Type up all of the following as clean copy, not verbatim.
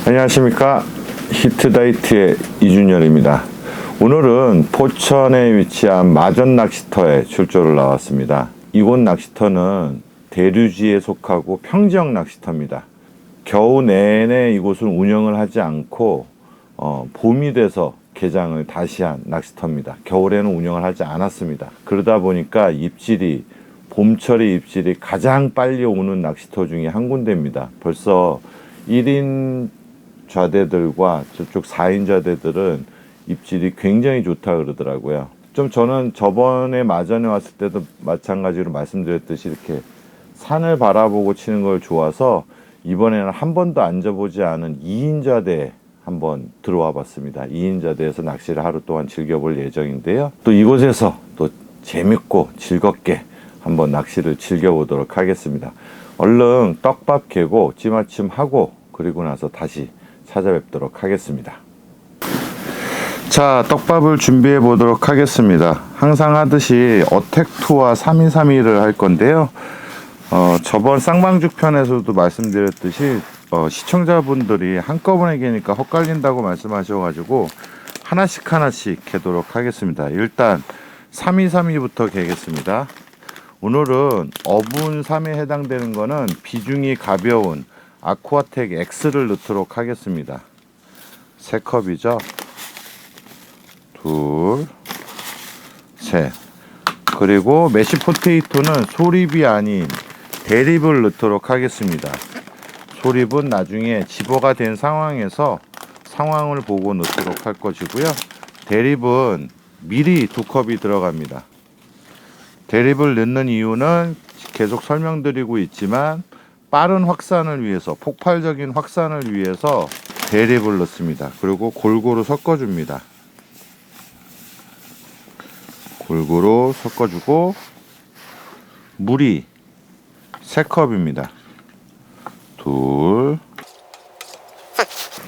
안녕하십니까. 히트다이트의 이준열입니다. 오늘은 포천에 위치한 마전 낚시터에 출조를 나왔습니다. 이곳 낚시터는 대류지에 속하고 평지형 낚시터입니다. 겨우 내내 이곳을 운영을 하지 않고 봄이 돼서 개장을 다시 한 낚시터입니다. 겨울에는 운영을 하지 않았습니다. 그러다 보니까 봄철의 입질이 가장 빨리 오는 낚시터 중에 한 군데입니다. 벌써 1인 좌대들과 저쪽 4인 좌대들은 입질이 굉장히 좋다 그러더라고요. 저는 저번에 마전에 왔을 때도 마찬가지로 말씀드렸듯이 이렇게 산을 바라보고 치는 걸 좋아서 이번에는 한 번도 앉아보지 않은 2인 좌대에 한번 들어와 봤습니다. 2인 좌대에서 낚시를 하루 동안 즐겨볼 예정인데요. 또 이곳에서 또 재밌고 즐겁게 한번 낚시를 즐겨보도록 하겠습니다. 얼른 떡밥 개고 찌마침 하고 그리고 나서 다시 찾아뵙도록 하겠습니다. 자, 떡밥을 준비해 보도록 하겠습니다. 항상 하듯이 어택2와 3232를 할 건데요. 저번 쌍방죽 편에서도 말씀드렸듯이 시청자분들이 한꺼번에 개니까 헛갈린다고 말씀하셔가지고 하나씩 개도록 하겠습니다. 일단 3232부터 개겠습니다. 오늘은 어분 3에 해당되는 거는 비중이 가벼운 아쿠아텍 X를 넣도록 하겠습니다. 3컵이죠. 둘, 셋. 그리고 메시 포테이토는 소립이 아닌 대립을 넣도록 하겠습니다. 소립은 나중에 집어가 된 상황에서 상황을 보고 넣도록 할 것이고요. 대립은 미리 2컵이 들어갑니다. 대립을 넣는 이유는 계속 설명드리고 있지만 빠른 확산을 위해서, 폭발적인 확산을 위해서 대립을 넣습니다. 그리고 골고루 섞어줍니다. 골고루 섞어주고 물이 3컵입니다. 둘,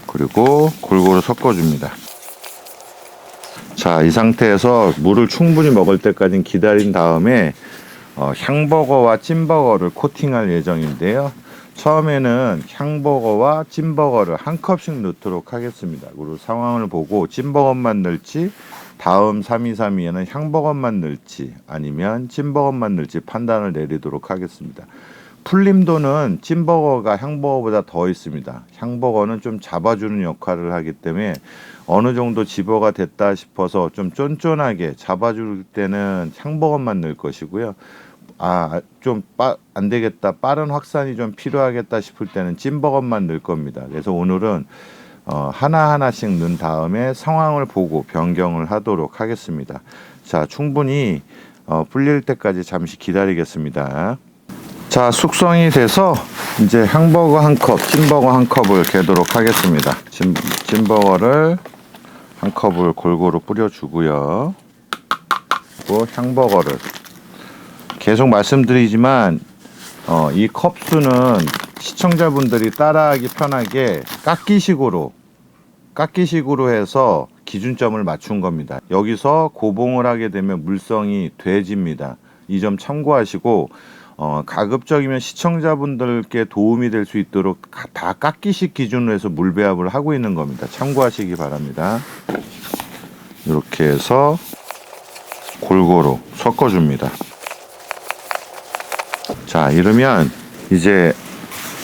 그리고 골고루 섞어줍니다. 자, 이 상태에서 물을 충분히 먹을 때까지 기다린 다음에 향버거와 찐버거를 코팅할 예정인데요. 처음에는 향버거와 찐버거를 1컵씩 넣도록 하겠습니다. 그리고 상황을 보고 찐버거만 넣을지, 다음 3232에는 향버거만 넣을지 아니면 찐버거만 넣을지 판단을 내리도록 하겠습니다. 풀림도는 찐버거가 향버거보다 더 있습니다. 향버거는 좀 잡아주는 역할을 하기 때문에 어느 정도 집어가 됐다 싶어서 좀 쫀쫀하게 잡아줄 때는 향버거만 넣을 것이고요. 안 되겠다, 빠른 확산이 좀 필요하겠다 싶을 때는 찐버거만 넣을 겁니다. 그래서 오늘은 하나씩 넣은 다음에 상황을 보고 변경을 하도록 하겠습니다. 자, 충분히 불릴 때까지 잠시 기다리겠습니다. 자, 숙성이 돼서 이제 향버거 1컵, 찐버거 1컵을 개도록 하겠습니다. 찐버거를 1컵을 골고루 뿌려주고요. 그리고 향버거를 계속 말씀드리지만 이 컵수는 시청자분들이 따라하기 편하게 깎기식으로 해서 기준점을 맞춘 겁니다. 여기서 고봉을 하게 되면 물성이 돼집니다. 이 점 참고하시고 가급적이면 시청자분들께 도움이 될 수 있도록 다 깎기식 기준으로 해서 물 배합을 하고 있는 겁니다. 참고하시기 바랍니다. 이렇게 해서 골고루 섞어줍니다. 자, 이러면 이제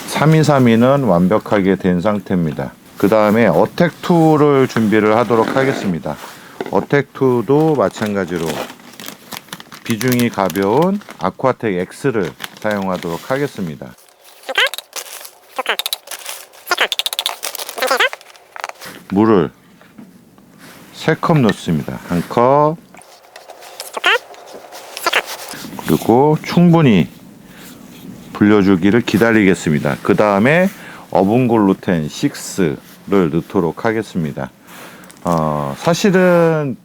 3232는 완벽하게 된 상태입니다. 그 다음에 어택2를 준비를 하도록 하겠습니다. 어택2도 마찬가지로 비중이 가벼운 아쿠아텍 X를 사용하도록 하겠습니다. 물을 3컵 넣습니다. 1컵, 그리고 충분히 불려주기를 기다리겠습니다. 그 다음에 어분글루텐 6를 넣도록 하겠습니다. 사실은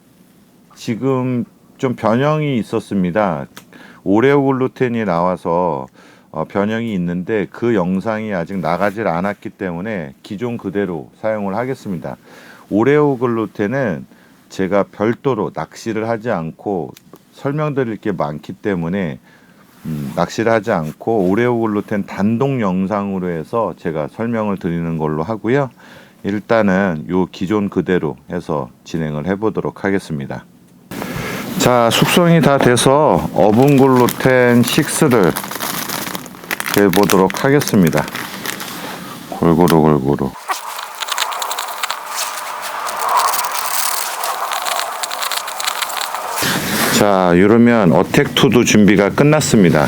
지금 좀 변형이 있었습니다. 오레오글루텐이 나와서 변형이 있는데 그 영상이 아직 나가질 않았기 때문에 기존 그대로 사용을 하겠습니다. 오레오글루텐은 제가 별도로 낚시를 하지 않고 설명드릴 게 많기 때문에 낚시를 하지 않고 오레오글루텐 단독 영상으로 해서 제가 설명을 드리는 걸로 하고요. 일단은 요 기존 그대로 해서 진행을 해보도록 하겠습니다. 자, 숙성이 다 돼서 어분글루텐 6를 해보도록 하겠습니다. 골고루. 자, 이러면 어택2도 준비가 끝났습니다.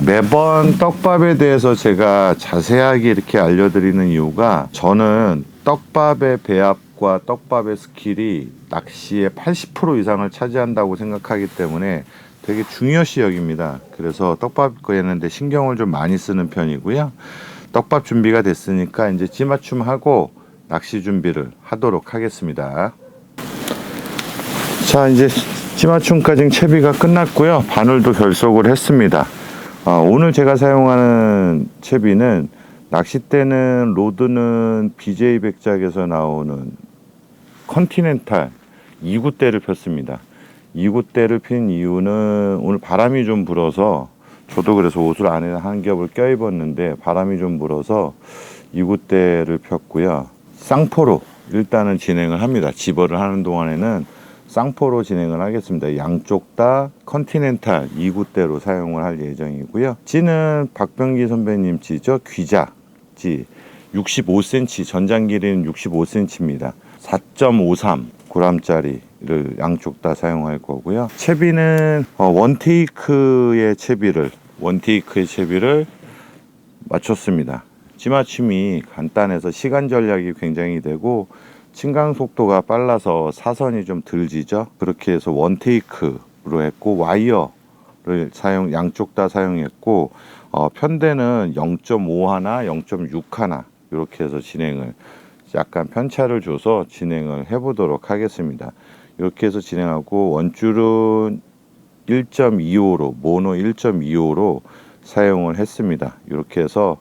매번 떡밥에 대해서 제가 자세하게 이렇게 알려드리는 이유가, 저는 떡밥의 배합과 떡밥의 스킬이 낚시의 80% 이상을 차지한다고 생각하기 때문에 되게 중요시 여깁니다. 그래서 떡밥 거에는데 신경을 좀 많이 쓰는 편이고요. 떡밥 준비가 됐으니까 이제 찌맞춤하고 낚시 준비를 하도록 하겠습니다. 자, 이제 찌맞춤까지 채비가 끝났고요. 바늘도 결속을 했습니다. 오늘 제가 사용하는 채비는, 낚싯대는 로드는 BJ 백작에서 나오는 컨티넨탈 2구대를 폈습니다. 2구대를 핀 이유는, 오늘 바람이 좀 불어서, 저도 그래서 옷을 안에 한 겹을 껴입었는데 바람이 좀 불어서 2구대를 폈고요. 쌍포로 일단은 진행을 합니다. 집어를 하는 동안에는 쌍포로 진행을 하겠습니다. 양쪽 다 컨티넨탈 2구대로 사용을 할 예정이고요. 찌는 박병기 선배님 찌죠. 귀자 찌 65cm, 전장 길이는 65cm입니다. 4.53g짜리를 양쪽 다 사용할 거고요. 채비는 원테이크의 채비를 맞췄습니다. 찌맞춤이 간단해서 시간 전략이 굉장히 되고, 침강 속도가 빨라서 사선이 좀 덜 지죠. 그렇게 해서 원테이크로 했고, 와이어를 양쪽 다 사용했고, 편대는 0.5 하나, 0.6 하나 이렇게 해서 진행을, 약간 편차를 줘서 진행을 해보도록 하겠습니다. 이렇게 해서 진행하고, 원줄은 1.25로, 모노 1.25로 사용을 했습니다. 이렇게 해서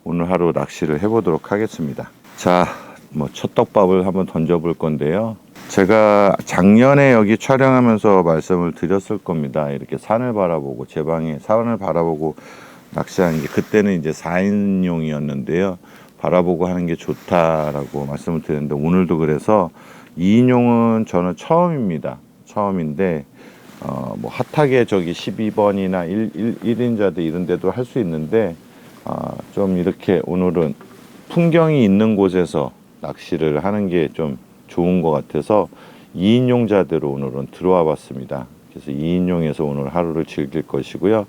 오늘 하루 낚시를 해보도록 하겠습니다. 자, 첫 떡밥을 한번 던져볼 건데요. 제가 작년에 여기 촬영하면서 말씀을 드렸을 겁니다. 이렇게 산을 바라보고, 제 방에 산을 바라보고 낚시하는 게, 그때는 이제 4인용이었는데요. 바라보고 하는 게 좋다라고 말씀을 드렸는데, 오늘도 그래서 2인용은 저는 처음인데, 핫하게 저기 12번이나 1인자들 이런 데도 할 수 있는데, 좀 이렇게 오늘은 풍경이 있는 곳에서 낚시를 하는 게 좀 좋은 것 같아서 2인용자대로 오늘은 들어와 봤습니다. 그래서 2인용에서 오늘 하루를 즐길 것이고요.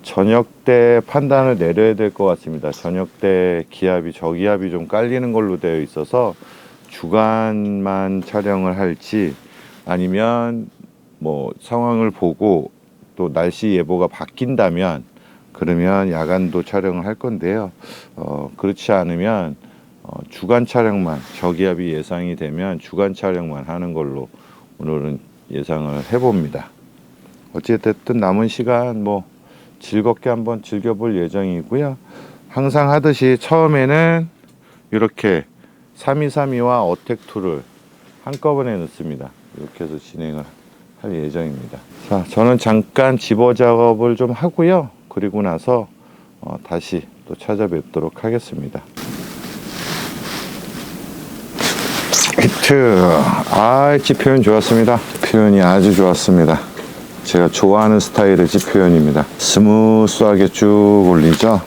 저녁 때 판단을 내려야 될 것 같습니다. 저녁 때 저기압이 좀 깔리는 걸로 되어 있어서 주간만 촬영을 할지, 아니면 상황을 보고 또 날씨 예보가 바뀐다면 그러면 야간도 촬영을 할 건데요. 그렇지 않으면 주간 촬영만, 저기압이 예상이 되면 주간 촬영만 하는 걸로 오늘은 예상을 해봅니다. 어찌됐든 남은 시간 즐겁게 한번 즐겨볼 예정이고요. 항상 하듯이 처음에는 이렇게 3232와 어택2를 한꺼번에 넣습니다. 이렇게 해서 진행을 할 예정입니다. 자, 저는 잠깐 집어 작업을 좀 하고요. 그리고 나서 다시 또 찾아뵙도록 하겠습니다. 히트. 찌 표현 좋았습니다. 표현이 아주 좋았습니다. 제가 좋아하는 스타일의 찌 표현입니다. 스무스하게 쭉 올리죠.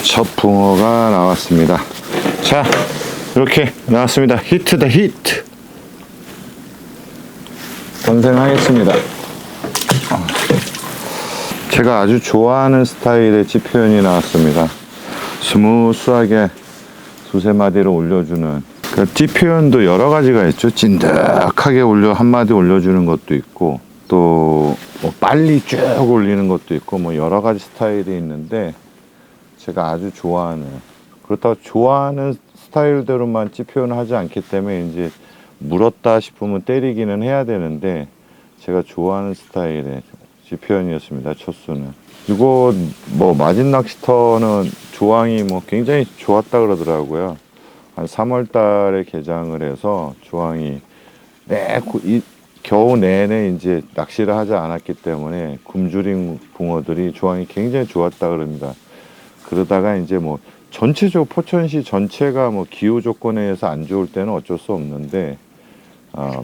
첫 붕어가 나왔습니다. 자, 이렇게 나왔습니다. 히트다, 히트. 건생하겠습니다. 제가 아주 좋아하는 스타일의 찌 표현이 나왔습니다. 스무스하게 두세 마디를 올려주는, 찌 표현도 여러 가지가 있죠. 찐득하게 한 마디 올려주는 것도 있고, 또 빨리 쭉 올리는 것도 있고, 여러 가지 스타일이 있는데, 제가 아주 그렇다고 좋아하는 스타일대로만 찌 표현을 하지 않기 때문에 이제 물었다 싶으면 때리기는 해야 되는데, 제가 좋아하는 스타일의 찌 표현이었습니다. 첫 수는. 이거 마진 낚시터는 조항이 굉장히 좋았다 그러더라고요. 한 3월 달에 개장을 해서 조항이 겨우 내내 이제 낚시를 하지 않았기 때문에 굶주린 붕어들이 조항이 굉장히 좋았다 그럽니다. 그러다가 이제 뭐 전체적으로 포천시 전체가 뭐 기후 조건에 의해서 안 좋을 때는 어쩔 수 없는데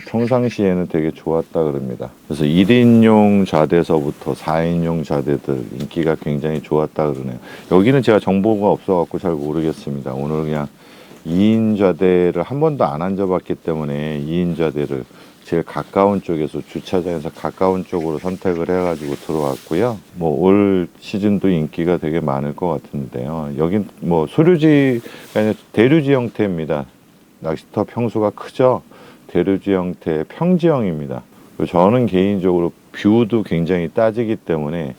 평상시에는 되게 좋았다 그럽니다. 그래서 1인용 좌대서부터 4인용 좌대들 인기가 굉장히 좋았다 그러네요. 여기는 제가 정보가 없어갖고 잘 모르겠습니다. 오늘 그냥 2인 좌대를 한 번도 안 앉아봤기 때문에 2인 좌대를 제일 가까운 쪽에서 주차장에서 가까운 쪽으로 선택을 해가지고 들어왔고요. 뭐 올 시즌도 인기가 되게 많을 것 같은데요. 여긴 뭐 소류지가 아니라 대류지 형태입니다. 낚시터 평수가 크죠. 대류지 형태의 평지형입니다. 저는 개인적으로 뷰도 굉장히 따지기 때문에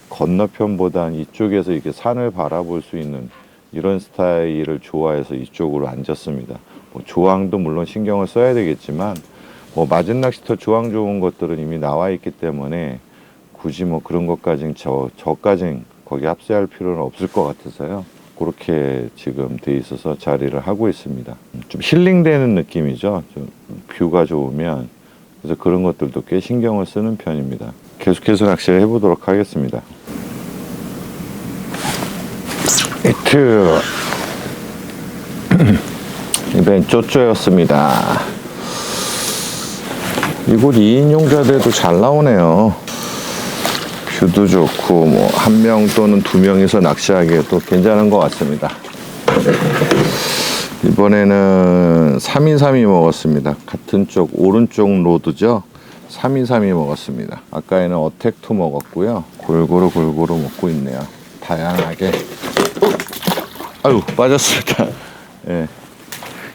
건너편보단 이쪽에서 이렇게 산을 바라볼 수 있는 이런 스타일을 좋아해서 이쪽으로 앉았습니다. 뭐 조항도 물론 신경을 써야 되겠지만 뭐 맞은 낚시터 조항 좋은 것들은 이미 나와 있기 때문에 굳이 뭐 그런 것까진 저까진 거기 합세할 필요는 없을 것 같아서요. 그렇게 지금 돼 있어서 자리를 하고 있습니다. 좀 힐링되는 느낌이죠. 좀 뷰가 좋으면. 그래서 그런 것들도 꽤 신경을 쓰는 편입니다. 계속해서 낚시를 해보도록 하겠습니다. 히트. 이번엔 쪼쪼였습니다. 이곳 2인용 자대도 잘 나오네요. 뷰도 좋고 뭐 한 명 또는 두 명이서 낚시하기에도 괜찮은 것 같습니다. 이번에는 323이 먹었습니다. 같은 쪽 오른쪽 로드죠. 323이 먹었습니다. 아까에는 어택2 먹었고요. 골고루 먹고 있네요. 다양하게. 아유 빠졌습니다. 예.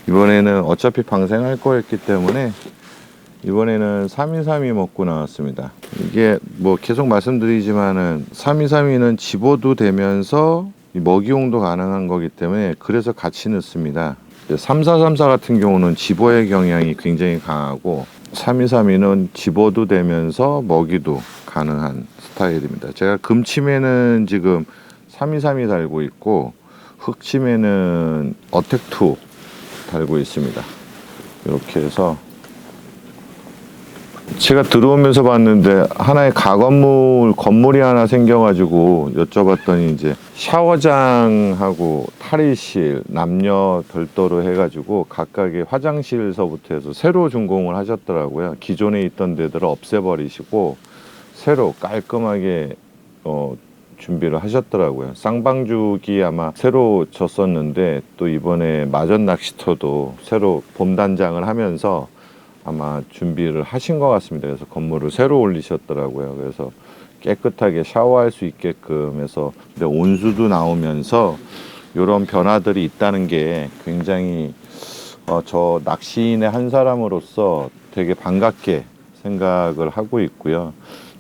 이번에는 어차피 방생할 거였기 때문에 이번에는 323이 먹고 나왔습니다. 이게 뭐 계속 말씀드리지만은 323이는 집어도 되면서 먹이용도 가능한 거기 때문에 그래서 같이 넣습니다. 3434 같은 경우는 집어의 경향이 굉장히 강하고 3232는 집어도 되면서 먹이도 가능한 스타일입니다. 제가 금침에는 지금 323이 달고 있고 흑침에는 어택2 달고 있습니다. 이렇게 해서 제가 들어오면서 봤는데 하나의 건물이 하나 생겨가지고 여쭤봤더니 이제 샤워장하고 탈의실 남녀 별도로 해가지고 각각의 화장실서부터 해서 새로 준공을 하셨더라고요. 기존에 있던 데들을 없애버리시고 새로 깔끔하게 준비를 하셨더라고요. 쌍방죽이 아마 새로 졌었는데 또 이번에 마전 낚시터도 새로 봄 단장을 하면서 아마 준비를 하신 것 같습니다. 그래서 건물을 새로 올리셨더라고요. 그래서 깨끗하게 샤워할 수 있게끔 해서 근데 온수도 나오면서 이런 변화들이 있다는 게 굉장히 저 낚시인의 한 사람으로서 되게 반갑게 생각을 하고 있고요.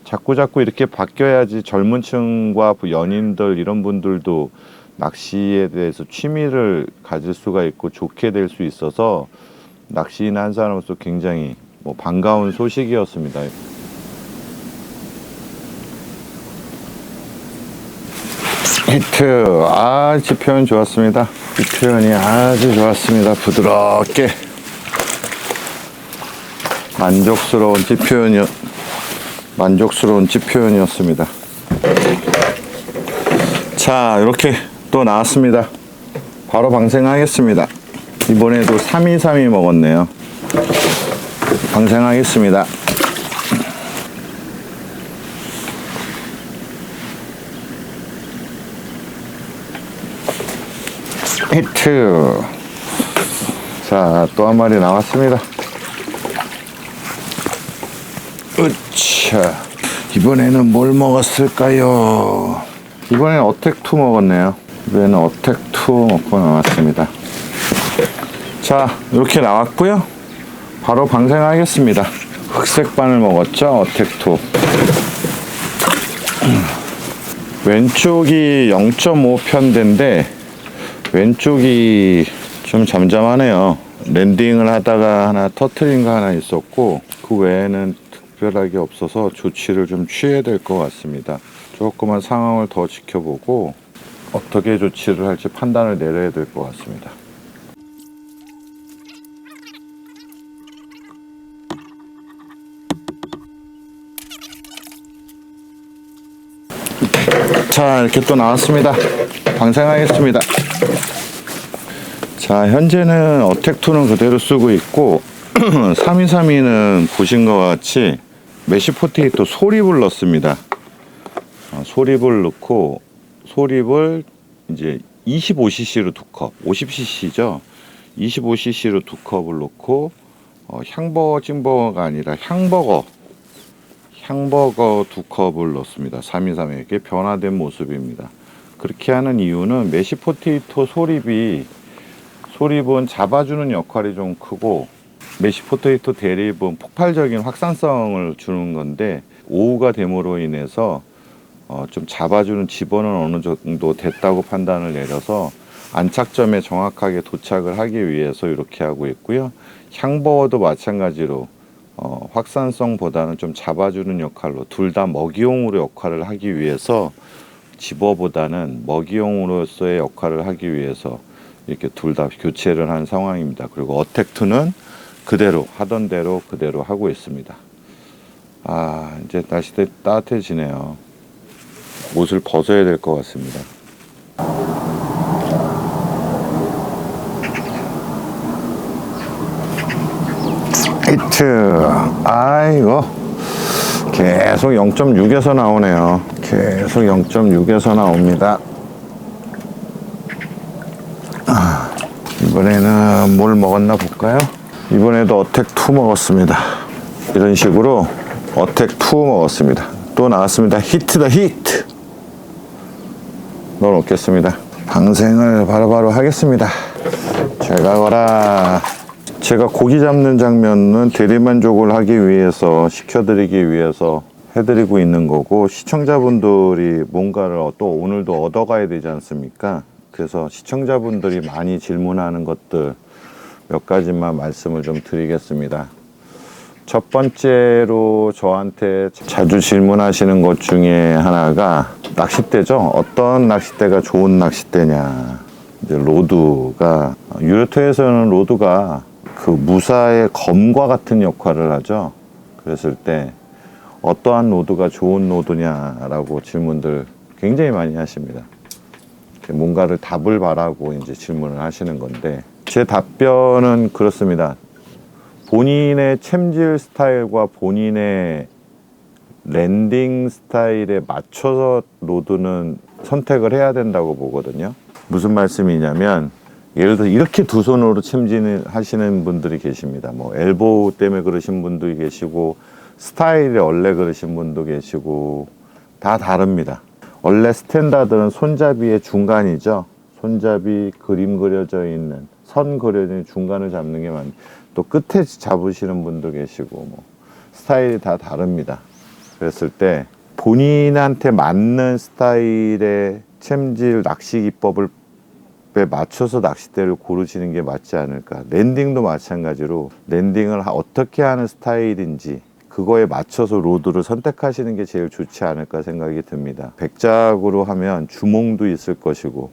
자꾸 이렇게 바뀌어야지 젊은 층과 연인들 이런 분들도 낚시에 대해서 취미를 가질 수가 있고 좋게 될 수 있어서 낚시인 한 사람으로서 굉장히 반가운 소식이었습니다. 히트. 지표현 좋았습니다. 지표현이 아주 좋았습니다. 부드럽게 만족스러운 지표현이었습니다. 자, 이렇게 또 나왔습니다. 바로 방생하겠습니다. 이번에도 323이 먹었네요. 방생하겠습니다. 히트. 자, 또 한 마리 나왔습니다. 으차. 이번에는 뭘 먹었을까요? 이번엔 어택2 먹었네요. 이번에는 어택2 먹고 나왔습니다. 자, 이렇게 나왔고요. 바로 방생하겠습니다. 흑색 바늘 먹었죠? 어택2. 왼쪽이 0.5편대인데 왼쪽이 좀 잠잠하네요. 랜딩을 하다가 하나 터트린 거 하나 있었고 그 외에는 특별하게 없어서 조치를 좀 취해야 될 것 같습니다. 조금만 상황을 더 지켜보고 어떻게 조치를 할지 판단을 내려야 될 것 같습니다. 자, 이렇게 또 나왔습니다. 방생하겠습니다. 자, 현재는 어택2는 그대로 쓰고 있고 3232는 보신 것 같이 메쉬포테이토 소립을 넣습니다. 소립을 넣고, 소립을 이제 25cc로 2컵, 50cc죠. 25cc로 2컵을 넣고, 향버거 찐버거가 아니라 향버거 2컵을 넣습니다. 3232에게 변화된 모습입니다. 그렇게 하는 이유는 메쉬포테이토 소립은 잡아주는 역할이 좀 크고, 메쉬포테이토 대립은 폭발적인 확산성을 주는 건데, 오후가 됨으로 인해서 좀 잡아주는 집어는 어느 정도 됐다고 판단을 내려서 안착점에 정확하게 도착을 하기 위해서 이렇게 하고 있고요. 향버거도 마찬가지로 확산성보다는 좀 잡아주는 역할로, 둘 다 먹이용으로 역할을 하기 위해서, 집어보다는 먹이용으로서의 역할을 하기 위해서 이렇게 둘 다 교체를 한 상황입니다. 그리고 어택2는 그대로 하던 대로 그대로 하고 있습니다. 이제 날씨 따뜻해지네요. 옷을 벗어야 될 것 같습니다. 히트. 아이고, 계속 0.6에서 나오네요. 계속 0.6에서 나옵니다. 이번에는 뭘 먹었나 볼까요? 이번에도 어택2 먹었습니다. 이런 식으로 어택2 먹었습니다. 또 나왔습니다. 히트다, 히트. 넣어놓겠습니다. 방생을 바로바로 하겠습니다. 잘 가거라. 제가 고기 잡는 장면은 대리만족을 하기 위해서, 시켜드리기 위해서 해드리고 있는 거고, 시청자분들이 뭔가를 또 오늘도 얻어가야 되지 않습니까? 그래서 시청자분들이 많이 질문하는 것들 몇 가지만 말씀을 좀 드리겠습니다. 첫 번째로 저한테 자주 질문하시는 것 중에 하나가 낚싯대죠. 어떤 낚싯대가 좋은 낚싯대냐. 이제 로드가, 유로토에서는 로드가 그 무사의 검과 같은 역할을 하죠. 그랬을 때 어떠한 로드가 좋은 로드냐라고 질문들 굉장히 많이 하십니다. 뭔가를 답을 바라고 이제 질문을 하시는 건데, 제 답변은 그렇습니다. 본인의 챔질 스타일과 본인의 랜딩 스타일에 맞춰서 로드는 선택을 해야 된다고 보거든요. 무슨 말씀이냐면, 예를 들어 이렇게 두 손으로 챔질 하시는 분들이 계십니다. 뭐 엘보우 때문에 그러신 분도 계시고, 스타일이 원래 그러신 분도 계시고, 다 다릅니다. 원래 스탠다드는 손잡이의 중간이죠. 손잡이 그림 그려져 있는, 선 그려져 있는 중간을 잡는 게 맞는, 또 끝에 잡으시는 분도 계시고, 뭐 스타일이 다 다릅니다. 그랬을 때 본인한테 맞는 스타일의 챔질 낚시 기법을 맞춰서 낚싯대를 고르시는 게 맞지 않을까. 랜딩도 마찬가지로 랜딩을 어떻게 하는 스타일인지 그거에 맞춰서 로드를 선택하시는 게 제일 좋지 않을까 생각이 듭니다. 백작으로 하면 주몽도 있을 것이고,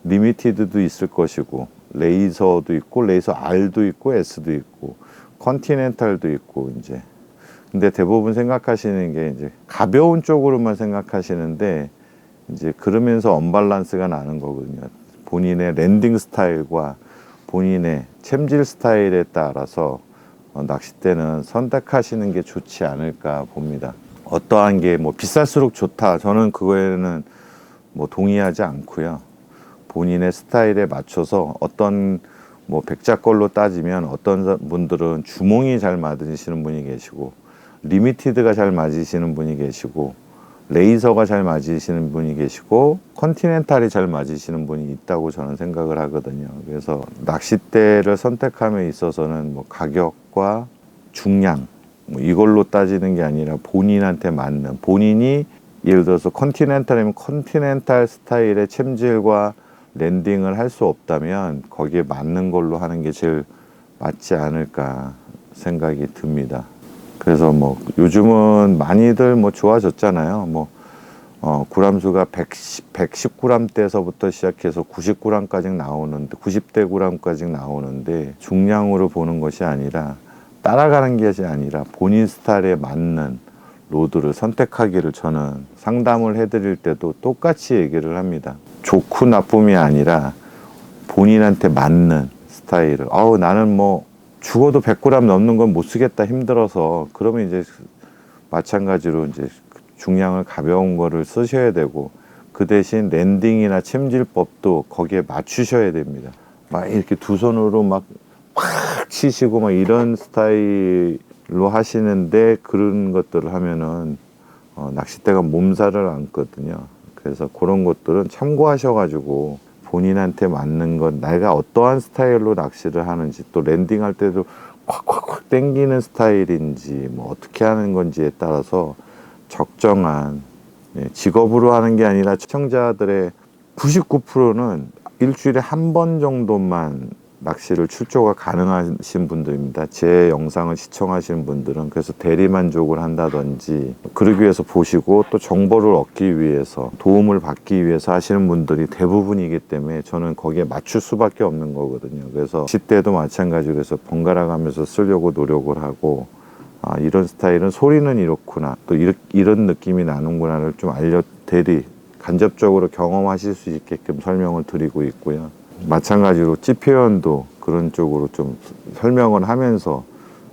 리미티드도 있을 것이고, 레이서도 있고, 레이서 R도 있고, S도 있고, 컨티넨탈도 있고, 이제. 근데 대부분 생각하시는 게 이제 가벼운 쪽으로만 생각하시는데, 이제 그러면서 언밸런스가 나는 거거든요. 본인의 랜딩 스타일과 본인의 챔질 스타일에 따라서 낚싯대는 선택하시는 게 좋지 않을까 봅니다. 어떠한 게 뭐 비쌀수록 좋다, 저는 그거에는 뭐 동의하지 않고요. 본인의 스타일에 맞춰서, 어떤 뭐 백작 걸로 따지면 어떤 분들은 주몽이 잘 맞으시는 분이 계시고, 리미티드가 잘 맞으시는 분이 계시고, 레이서가 잘 맞으시는 분이 계시고, 컨티넨탈이 잘 맞으시는 분이 있다고 저는 생각을 하거든요. 그래서 낚싯대를 선택함에 있어서는 뭐 가격과 중량 뭐 이걸로 따지는 게 아니라 본인한테 맞는, 본인이 예를 들어서 컨티넨탈이면 컨티넨탈 스타일의 챔질과 랜딩을 할 수 없다면 거기에 맞는 걸로 하는 게 제일 맞지 않을까 생각이 듭니다. 그래서 뭐 요즘은 많이들 뭐 좋아졌잖아요. 뭐 구람수가 119g대에서부터 시작해서 90g까지 나오는데, 90대g까지 나오는데, 중량으로 보는 것이 아니라, 따라가는 것이 아니라 본인 스타일에 맞는 로드를 선택하기를 저는 상담을 해드릴 때도 똑같이 얘기를 합니다. 좋고 나쁨이 아니라 본인한테 맞는 스타일을. 나는 뭐 죽어도 100g 넘는 건 못 쓰겠다, 힘들어서. 그러면 이제 마찬가지로 이제 중량을 가벼운 거를 쓰셔야 되고, 그 대신 랜딩이나 챔질법도 거기에 맞추셔야 됩니다. 막 이렇게 두 손으로 막 팍 치시고 막 이런 스타일로 하시는데, 그런 것들을 하면은 낚싯대가 몸살을 앓거든요. 그래서 그런 것들은 참고하셔가지고 본인한테 맞는 건, 내가 어떠한 스타일로 낚시를 하는지, 또 랜딩할 때도 콱콱콱 당기는 스타일인지, 뭐 어떻게 하는 건지에 따라서 적정한, 직업으로 하는 게 아니라 시청자들의 99%는 일주일에 한 번 정도만 낚시를 출조가 가능하신 분들입니다. 제 영상을 시청하시는 분들은. 그래서 대리만족을 한다든지, 그러기 위해서 보시고 또 정보를 얻기 위해서, 도움을 받기 위해서 하시는 분들이 대부분이기 때문에 저는 거기에 맞출 수밖에 없는 거거든요. 그래서 10대도 마찬가지로 해서 번갈아 가면서 쓰려고 노력을 하고, 이런 스타일은 소리는 이렇구나, 또 이런 느낌이 나는구나를 좀 간접적으로 경험하실 수 있게끔 설명을 드리고 있고요. 마찬가지로 찌 표현도 그런 쪽으로 좀 설명을 하면서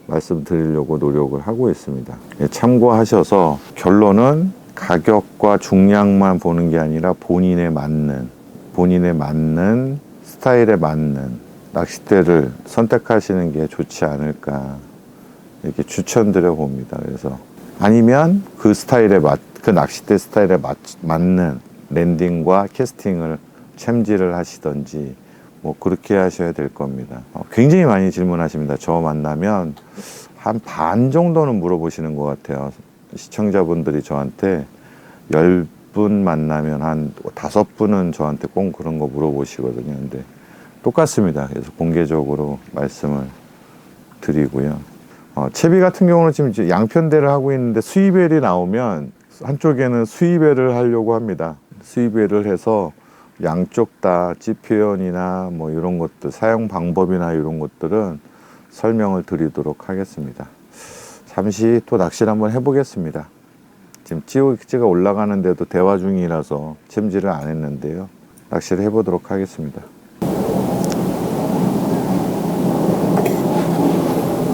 말씀드리려고 노력을 하고 있습니다. 참고하셔서 결론은 가격과 중량만 보는 게 아니라 본인에 맞는 스타일에 맞는 낚싯대를 선택하시는 게 좋지 않을까, 이렇게 추천드려 봅니다. 그래서 아니면 그 낚싯대 스타일에 맞는 랜딩과 캐스팅을 챔질을 하시던지, 뭐 그렇게 하셔야 될 겁니다. 굉장히 많이 질문하십니다. 저 만나면 한 반 정도는 물어보시는 것 같아요. 시청자분들이 저한테 10분 만나면 한 5분은 저한테 꼭 그런 거 물어보시거든요. 근데 똑같습니다. 그래서 공개적으로 말씀을 드리고요. 채비 같은 경우는 지금 이제 양편대를 하고 있는데, 수입벨이 나오면 한쪽에는 수입벨을 하려고 합니다. 수입벨을 해서 양쪽 다 찌 표현이나 뭐 이런 것들, 사용 방법이나 이런 것들은 설명을 드리도록 하겠습니다. 잠시 또 낚시를 한번 해보겠습니다. 지금 찌가 올라가는데도 대화 중이라서 챔질을 안 했는데요. 낚시를 해보도록 하겠습니다.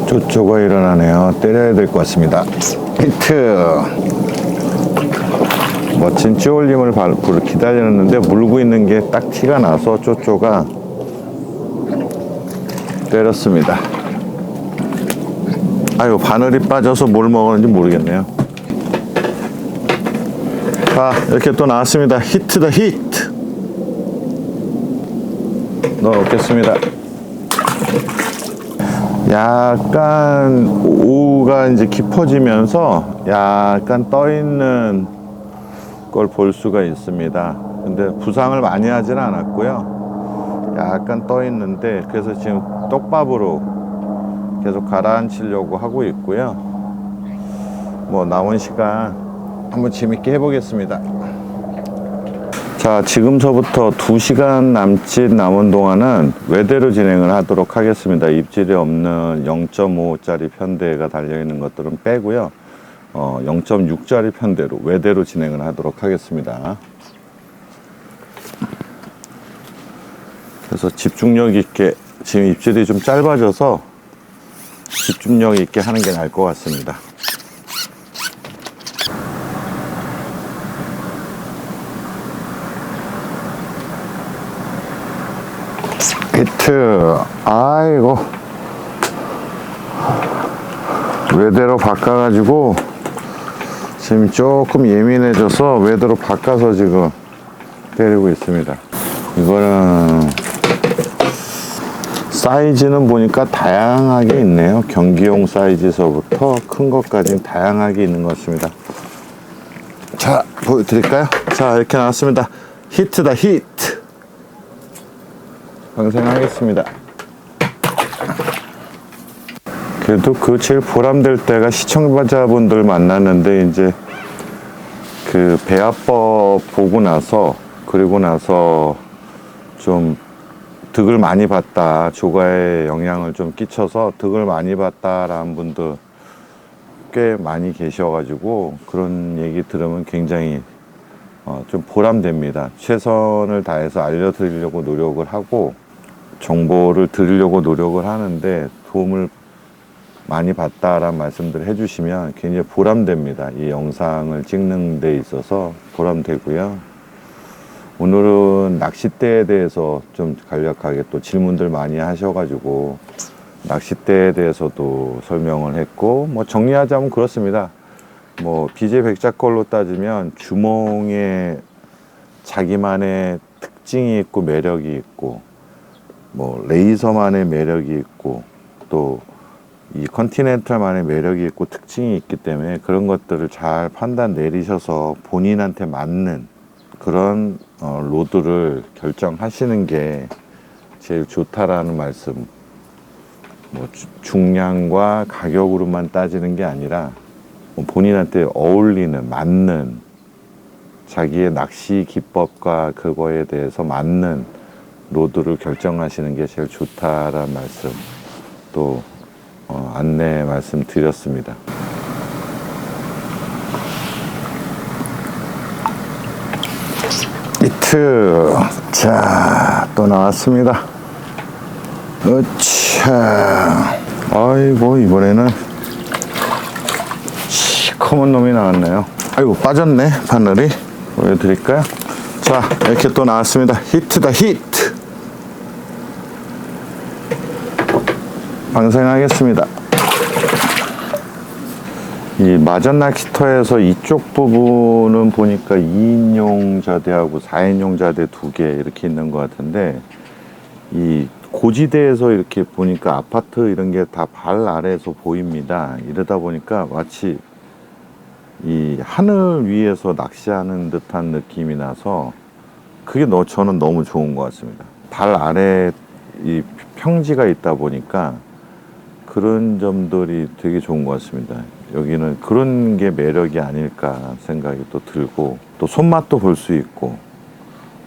쪼쪼가 일어나네요. 때려야 될 것 같습니다. 히트! 멋진 찌올림을 기다렸는데 물고 있는 게 딱 티가 나서 쪼쪼가 때렸습니다. 아유, 바늘이 빠져서 뭘 먹었는지 모르겠네요. 자, 이렇게 또 나왔습니다. 히트다, 히트! 넣어놓겠습니다. 약간 오후가 이제 깊어지면서 약간 떠있는 걸 볼 수가 있습니다. 근데 부상을 많이 하지는 않았고요. 약간 떠있는데, 그래서 지금 떡밥으로 계속 가라앉히려고 하고 있고요. 뭐 남은 시간 한번 재밌게 해보겠습니다. 자, 지금서부터 2시간 남짓 남은 동안은 외대로 진행을 하도록 하겠습니다. 입질이 없는 0.5짜리 편대가 달려있는 것들은 빼고요. 0.6짜리 편대로 외대로 진행을 하도록 하겠습니다. 그래서 집중력 있게, 지금 입질이 좀 짧아져서 집중력 있게 하는 게 나을 것 같습니다. 히트! 아이고, 외대로 바꿔가지고 지금 조금 예민해져서 외대로 바꿔서 지금 때리고 있습니다. 이거는 사이즈는 보니까 다양하게 있네요. 경기용 사이즈서부터 큰 것까지 다양하게 있는 것 같습니다. 자, 보여드릴까요? 자, 이렇게 나왔습니다. 히트다, 히트! 방생하겠습니다. 그래도 그 제일 보람될 때가 시청자분들 만났는데, 이제 그 배합법 보고 나서, 그리고 나서 좀 득을 많이 봤다, 조가에 영향을 좀 끼쳐서 득을 많이 봤다라는 분들 꽤 많이 계셔가지고 그런 얘기 들으면 굉장히 좀 보람됩니다. 최선을 다해서 알려드리려고 노력을 하고 정보를 드리려고 노력을 하는데 도움을 많이 받다라는 말씀들을 해주시면 굉장히 보람됩니다. 이 영상을 찍는 데 있어서 보람되고요. 오늘은 낚싯대에 대해서 좀 간략하게 또 질문들 많이 하셔가지고 낚싯대에 대해서도 설명을 했고, 뭐 정리하자면 그렇습니다. 뭐 BJ 백작걸로 따지면 주몽에 자기만의 특징이 있고 매력이 있고, 뭐 레이저만의 매력이 있고, 또 이 컨티넨탈만의 매력이 있고 특징이 있기 때문에 그런 것들을 잘 판단 내리셔서 본인한테 맞는 그런 로드를 결정하시는 게 제일 좋다라는 말씀. 뭐 중량과 가격으로만 따지는 게 아니라 본인한테 어울리는, 맞는, 자기의 낚시 기법과 그거에 대해서 맞는 로드를 결정하시는 게 제일 좋다라는 말씀 또 안내 말씀 드렸습니다. 히트. 자, 또 나왔습니다. 으차. 아이고, 이번에는 시커먼 놈이 나왔네요. 아이고, 빠졌네, 바늘이. 보여드릴까요? 자, 이렇게 또 나왔습니다. 히트다, 히트. 방생하겠습니다. 이 마전 낚시터에서 이쪽 부분은 보니까 2인용 자대하고 4인용 자대 2개 이렇게 있는 것 같은데, 이 고지대에서 이렇게 보니까 아파트 이런 게 다 발 아래에서 보입니다. 이러다 보니까 마치 이 하늘 위에서 낚시하는 듯한 느낌이 나서 그게 저는 너무 좋은 것 같습니다. 발 아래 이 평지가 있다 보니까 그런 점들이 되게 좋은 것 같습니다. 여기는 그런 게 매력이 아닐까 생각이 또 들고, 또 손맛도 볼 수 있고,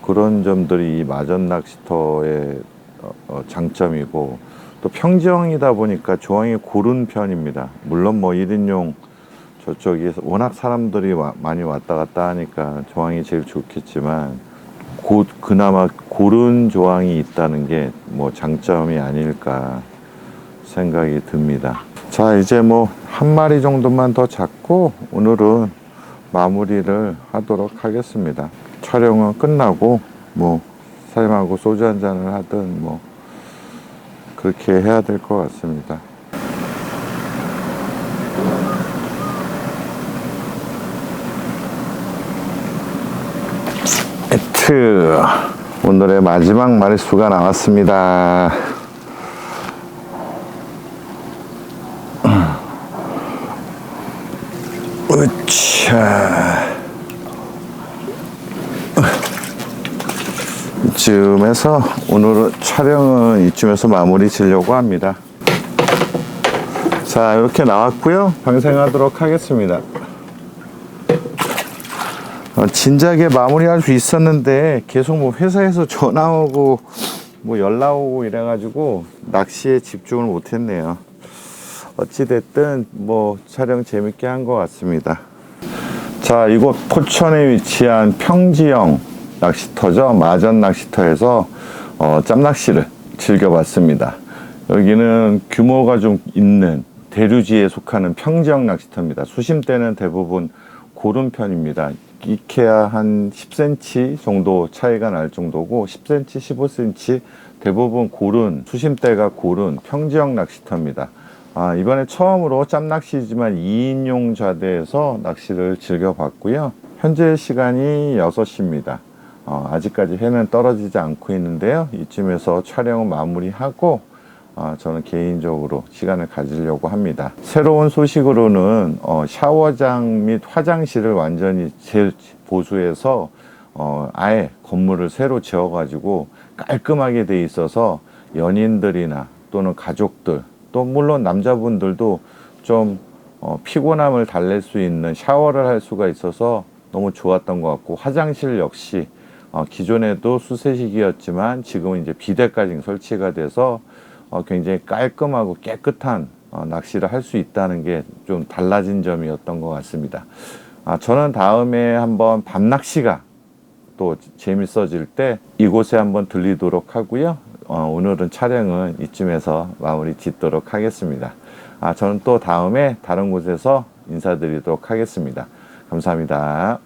그런 점들이 이 마전 낚시터의 장점이고, 또 평지형이다 보니까 조항이 고른 편입니다. 물론 뭐 1인용 저쪽에서 워낙 사람들이 많이 왔다 갔다 하니까 조항이 제일 좋겠지만, 그나마 고른 조항이 있다는 게 뭐 장점이 아닐까 생각이 듭니다. 자, 이제 뭐 한 마리 정도만 더 잡고 오늘은 마무리를 하도록 하겠습니다. 촬영은 끝나고 뭐 사장님하고 소주 한 잔을 하든 뭐 그렇게 해야 될 것 같습니다. 히트. 오늘의 마지막 마리수가 나왔습니다. 으차. 이쯤에서 오늘은 촬영은 이쯤에서 마무리 지려고 합니다. 자, 이렇게 나왔고요. 방생하도록 하겠습니다. 진작에 마무리할 수 있었는데 계속 뭐 회사에서 전화 오고 뭐 연락 오고 이래가지고 낚시에 집중을 못했네요. 어찌됐든 뭐 촬영 재밌게 한 것 같습니다. 자, 이곳 포천에 위치한 평지형 낚시터죠. 마전 낚시터에서 짬낚시를 즐겨봤습니다. 여기는 규모가 좀 있는 대류지에 속하는 평지형 낚시터입니다. 수심대는 대부분 고른 편입니다. 익혀야 한 10cm 정도 차이가 날 정도고, 10cm, 15cm 대부분 고른, 수심대가 고른 평지형 낚시터입니다. 이번에 처음으로 짬낚시지만 2인용 좌대에서 낚시를 즐겨봤고요. 현재 시간이 6시입니다. 아직까지 해는 떨어지지 않고 있는데요. 이쯤에서 촬영을 마무리하고 저는 개인적으로 시간을 가지려고 합니다. 새로운 소식으로는 샤워장 및 화장실을 완전히 재보수해서 아예 건물을 새로 지어가지고 깔끔하게 돼 있어서 연인들이나 또는 가족들, 또 물론 남자분들도 좀 피곤함을 달랠 수 있는 샤워를 할 수가 있어서 너무 좋았던 것 같고, 화장실 역시 기존에도 수세식이었지만 지금은 이제 비데까지 설치가 돼서 굉장히 깔끔하고 깨끗한 낚시를 할 수 있다는 게 좀 달라진 점이었던 것 같습니다. 저는 다음에 한번 밤낚시가 또 재밌어질 때 이곳에 한번 들리도록 하고요. 오늘은 촬영은 이쯤에서 마무리 짓도록 하겠습니다. 저는 또 다음에 다른 곳에서 인사드리도록 하겠습니다. 감사합니다.